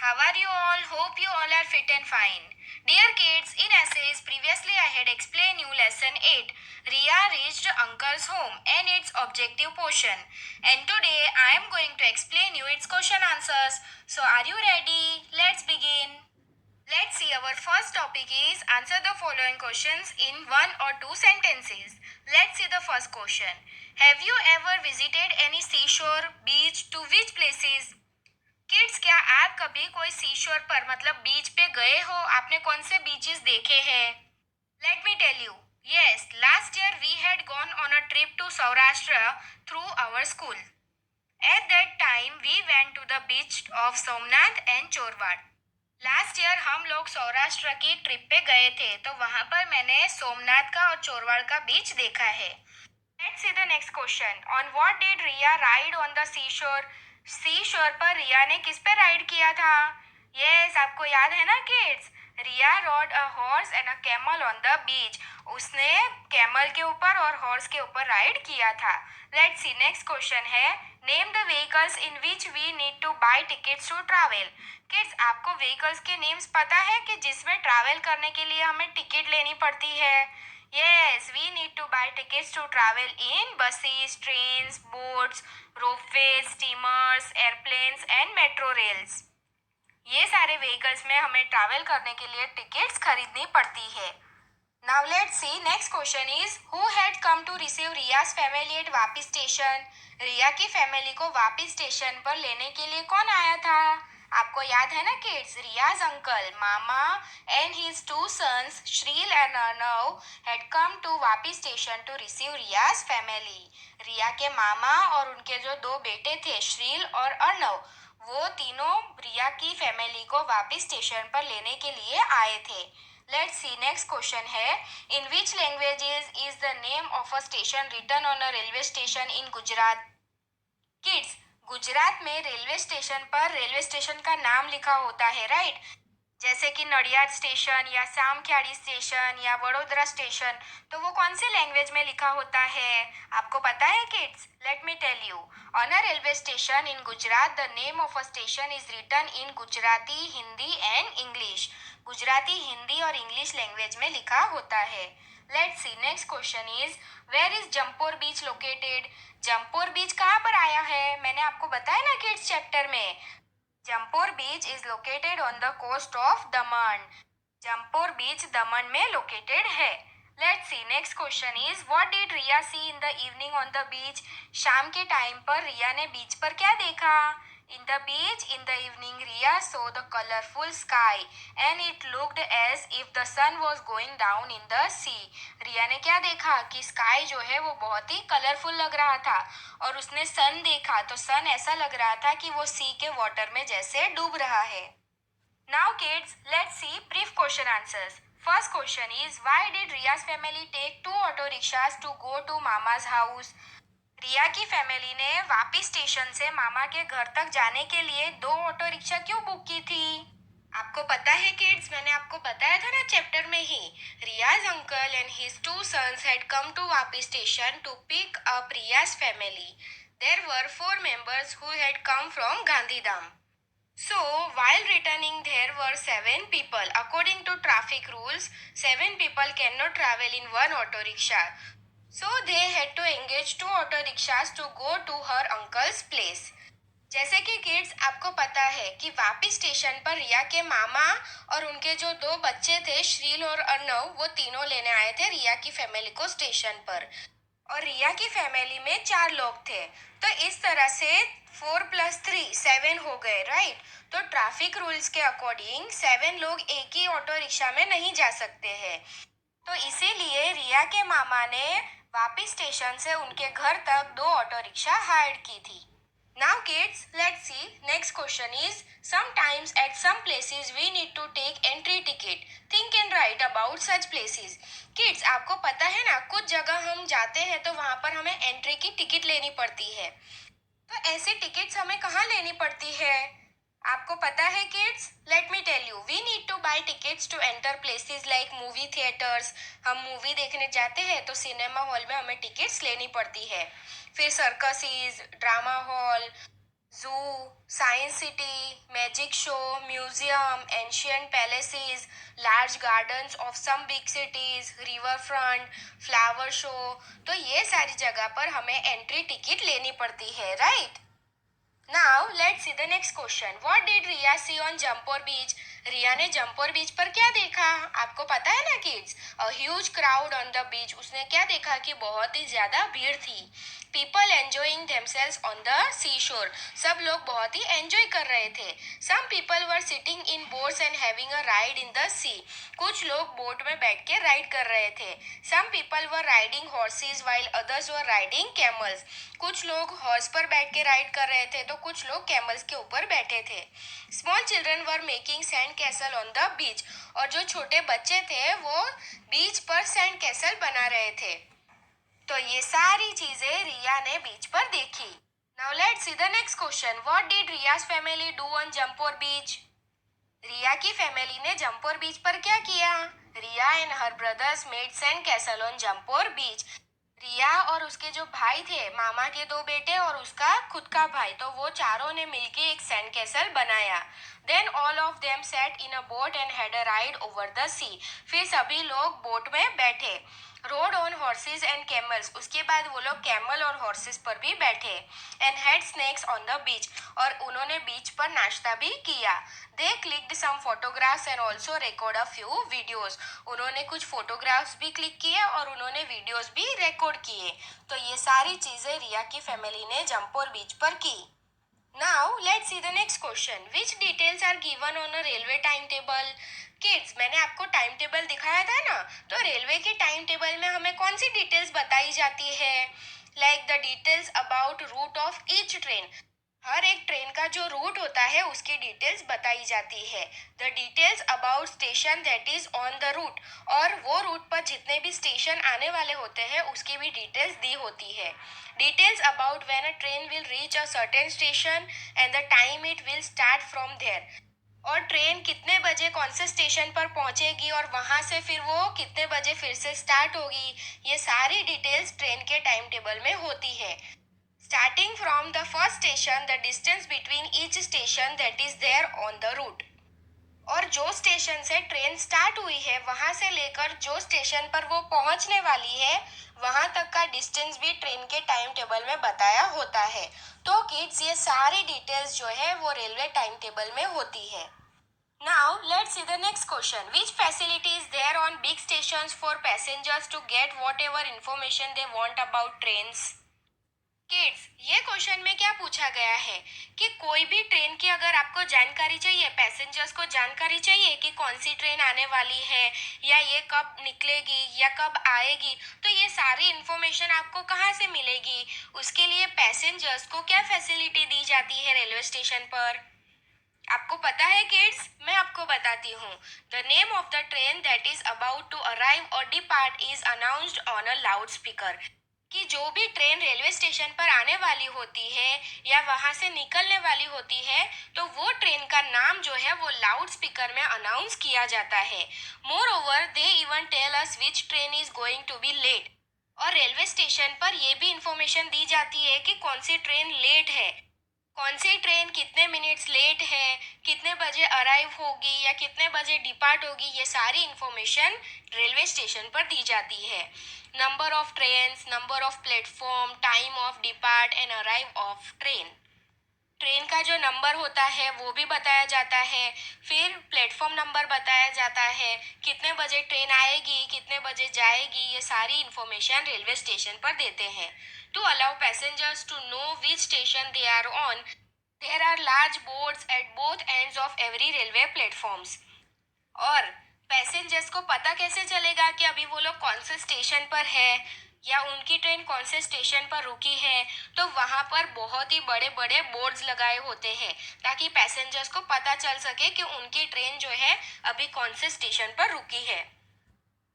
How are you all? Hope you all are fit and fine. Dear kids, in essays previously I had explained you lesson 8. Ria reached uncle's home and its objective portion. And today I am going to explain you its question answers. So are you ready? Let's begin. Let's see, our first topic is answer the following questions in one or two sentences. Let's see the first question. Have you ever visited any seashore, beach, to which places? Kids, क्या आप कभी कोई seashore पर मतलब बीच पे गए हो? आपने कौन से बीचेस देखे हैं? Let me tell you. Yes, last year we had gone on a trip to Saurashtra through our school. At that time we went to the beach of Somnath and Chorwad. Last year हम लोग सौराष्ट्र की ट्रिप पे गए थे, तो वहां पर मैंने सोमनाथ का और चोरवाड़ का बीच देखा है. Let's see the next question. On what did Riya ride on the seashore? Seashore पर रिया ने किस पे राइड किया था? यस, आपको याद है ना kids? Riya rode a horse and a camel on the beach. उसने कैमल के ऊपर और हॉर्स के ऊपर राइड किया था. लेट्स सी नेक्स्ट क्वेश्चन है. Name the vehicles in which we need to buy tickets to travel. Kids, आपको व्हीकल्स के नेम्स पता है कि जिसमें ट्रैवल करने के लिए हमें टिकट लेनी पड़ती है? Yes, we need to buy tickets to travel in buses, trains, boats, ropeways, steamers, airplanes and metro rails. ये सारे व्हीकल्स में हमें ट्रैवल करने के लिए टिकट्स खरीदनी पड़ती है. Now let's see. Next question is who had come to receive Riya's family at Vapi station? Riya की फैमिली को वापी स्टेशन पर लेने के लिए कौन आया था? आपको याद है ना kids? Riya's uncle, mama and his two sons Shril and Arnav had come to Vapi station to receive Riya's family. Riya के मामा और उनके जो दो बेटे थे श्रील और अर्नव, वो तीनों रिया की फैमिली को वापी स्टेशन पर लेने के लिए आए थे. लेट्स सी नेक्स्ट क्वेश्चन है. In which languages is the name of a station written on a railway station in Gujarat? Kids, Gujarat में रेलवे स्टेशन पर रेलवे स्टेशन का नाम लिखा होता है, राइट? जैसे कि नडियाद स्टेशन या सामख्याड़ी स्टेशन या वडोदरा स्टेशन, तो वो कौन सी लैंग्वेज में लिखा होता है? आपको पता है kids? Let me tell you. On a railway station in Gujarat the name of a station is written in Gujarati, Hindi and English. Gujarati, Hindi और इंग्लिश लैंग्वेज में लिखा होता है. Let's see next question is where is Jampore beach located? Jampore beach कहाँ पर आया है? मैंने आपको बताया ना किड्स चैप्टर में. Jampore beach is located on the coast of Daman. Jampore beach Daman में लोकेटेड है. Let's see next question is what did Riya see in the evening on the beach? शाम के टाइम पर रिया ने बीच पर क्या देखा? In the beach in the evening, Riya saw the colorful sky and it looked as if the sun was going down in the sea. रिया ने क्या देखा कि स्काई जो है वो बहुत ही कलरफुल लग रहा था, और उसने सन देखा तो सन ऐसा लग रहा था कि वो सी के वाटर में जैसे डूब रहा है. Now kids, let's see brief question answers. First question is why did Riya's family take two auto rickshaws to go to Mama's house? रिया की फैमिली ने वापी स्टेशन से मामा के घर तक जाने के लिए दो ऑटो रिक्शा क्यों बुक की थी? आपको पता है किड्स, मैंने आपको बताया था ना चैप्टर में ही. Riya's uncle and his two sons had come to Vapi station to pick up Riya's family. There were 4 members who had come from Gandhidham. So, while returning, there were 7 people. According to traffic rules, 7 people cannot travel in one auto rickshaw. So they had to engage 2 auto rickshaws to go to her uncle's place. जैसे कि kids, आपको पता है कि Vapi station पर रिया के मामा और उनके जो दो बच्चे थे श्रील और अर्नव, वो तीनों लेने आए थे रिया की फैमिली को स्टेशन पर. और रिया की फैमिली में 4 लोग थे, तो इस तरह से 4 + 3 7 हो गए, राइट? तो ट्रैफिक रूल्स के अकॉर्डिंग 7 लोग एक ही ऑटो रिक्शा में नहीं जा सकते हैं. तो इसीलिए रिया के मामा ने वापी स्टेशन से उनके घर तक 2 ऑटो रिक्शा हायर की थी. Now kids, let's see next question is sometimes at some places we need to take entry ticket. Think and write about such places. Kids, आपको पता है ना, कुछ जगह हम जाते हैं तो वहां पर हमें एंट्री की टिकट लेनी पड़ती है. तो ऐसी टिकट्स हमें कहाँ लेनी पड़ती है? आपको पता है kids? Let me tell you. We need to buy tickets to enter places like movie theatres. हम मूवी देखने जाते हैं तो सिनेमा हॉल में हमें टिकट्स लेनी पड़ती है. फिर circuses, drama hall, Zoo, science city, magic show, museum, ancient palaces, large gardens of some big cities, riverfront, flower show. तो ये सारी जगह पर हमें एंट्री टिकट लेनी पड़ती है, right? Now let's see the next question. What did Riya see on Jampur beach? रिया ने जम्पोर बीच पर क्या देखा? आपको पता है ना kids? A huge crowd on the beach. उसने क्या देखा कि बहुत ही ज्यादा भीड़ थी. People enjoying themselves on the seashore. सब लोग बहुत ही एंजॉय कर रहे थे. Some people were sitting in boats and having a ride in the sea. कुछ लोग बोट में बैठ के राइड कर रहे थे. Some people were riding horses while others were riding camels. कुछ लोग हॉर्स पर बैठ के राइड कर रहे थे तो कुछ लोग कैमल्स के ऊपर बैठे थे. Small children were making sand castle on the beach. और जो छोटे बच्चे थे वो बीच पर सैंड कैसल बना रहे थे. तो ये सारी चीजें रिया ने बीच पर देखी. Now let's see the next question. What did Riya's family do on Jampore beach? Riya की फैमिली ने जम्पोर बीच पर क्या किया? Riya and her brothers made sand castle on Jampore beach. Riya और उसके जो भाई थे, मामा के दो बेटे और उसका खुद का भाई, तो वो चारों ने मिलके एक सैंड कैसल बनाया. Then all of them sat in a boat and had a ride over the sea. फिर सभी लोग बोट में बैठे. Rode on horses and camels. उसके बाद वो लोग कैमल और हॉर्सेस पर भी बैठे. And had snacks on the beach. और उन्होंने बीच पर नाश्ता भी किया. They clicked some photographs and also record a few videos. उन्होंने कुछ फोटोग्राफ्स भी क्लिक किए और उन्होंने वीडियोस भी रिकॉर्ड किए. तो ये सारी चीजें रिया की फैमिली ने जम्पोर बीच पर की. Now let's see the next question. Which details are given on a railway time table? Kids, मैंने आपको टाइम टेबल दिखाया था ना, तो रेलवे के टाइम टेबल में हमें कौन सी डिटेल्स बताई जाती है? Like the details about route of each train. हर एक ट्रेन का जो रूट होता है उसकी डिटेल्स बताई जाती है. The details about station that is on the route. और वो रूट पर जितने भी स्टेशन आने वाले होते हैं उसकी भी डिटेल्स दी होती है. Details about when a train will reach a certain station and the time it will start from there. और ट्रेन कितने बजे कौन से स्टेशन पर पहुंचेगी और वहां से फिर वो कितने बजे फिर से स्टार्ट होगी, ये सारी डिटेल्स ट्रेन के टाइम टेबल में होती है. Starting from the first station, the distance between each station that is there on the route. और जो स्टेशन से ट्रेन स्टार्ट हुई है वहां से लेकर जो स्टेशन पर वो पहुंचने वाली है वहां तक का डिस्टेंस भी ट्रेन के टाइम टेबल में बताया होता है. तो किड्स, ये सारी डिटेल्स जो है वो रेलवे टाइम टेबल में होती है. Now let's see the next question. Which facility is there on big stations for passengers to get whatever information they want about trains? Kids, ये क्वेश्चन में क्या पूछा गया है कि कोई भी ट्रेन की अगर आपको जानकारी चाहिए, पैसेंजर्स को जानकारी चाहिए कि कौन सी ट्रेन आने वाली है या ये कब निकलेगी या कब आएगी, तो ये सारी इंफॉर्मेशन आपको कहाँ से मिलेगी? उसके लिए पैसेंजर्स को क्या फैसिलिटी दी जाती है रेलवे स्टेशन पर? आपको पता है किड्स? मैं आपको बताती हूँ. The name of the train that is about to arrive or depart is announced on a loudspeaker. कि जो भी ट्रेन रेलवे स्टेशन पर आने वाली होती है या वहां से निकलने वाली होती है तो वो ट्रेन का नाम जो है वो लाउड स्पीकर में अनाउंस किया जाता है. Moreover they even tell us which train is going to be late. और रेलवे स्टेशन पर ये भी इंफॉर्मेशन दी जाती है कि कौन सी ट्रेन लेट है, कौन सी ट्रेन कितने मिनट्स लेट है, कितने बजे अराइव होगी या कितने बजे डिपार्ट होगी, ये सारी इंफॉर्मेशन रेलवे स्टेशन पर दी जाती है. Number of trains, number of platform, time of depart and arrive of train. Train का जो नंबर होता है वो भी बताया जाता है. फिर प्लेटफॉर्म नंबर बताया जाता है, कितने बजे ट्रेन आएगी, कितने बजे जाएगी, ये सारी इंफॉर्मेशन रेलवे स्टेशन पर देते हैं. To allow passengers to know which station they are on, there are large boards at both ends of every railway platforms. और पैसेंजर्स को पता कैसे चलेगा कि अभी वो लोग कौन से स्टेशन पर है या उनकी ट्रेन कौन से स्टेशन पर रुकी है? तो वहां पर बहुत ही बड़े बड़े बोर्ड्स लगाए होते हैं ताकि पैसेंजर्स को पता चल सके कि उनकी ट्रेन जो है अभी कौन से स्टेशन पर रुकी है.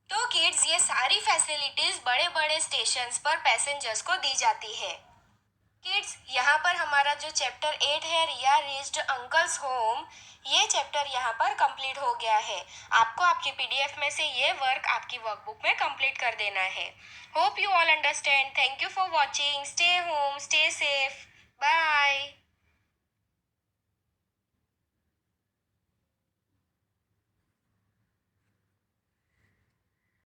तो किड्स, ये सारी फैसिलिटीज बड़े बड़े स्टेशंस पर पैसेंजर्स को दी जाती है. किड्स, यहाँ पर हमारा जो चैप्टर 8 है, रिया रीच्ड अंकल्स होम, ये चैप्टर यहाँ पर कंप्लीट हो गया है. आपको आपके पीडीएफ में से ये वर्क आपकी वर्कबुक में कंप्लीट कर देना है. Hope you all understand. Thank you for watching. Stay home, stay safe.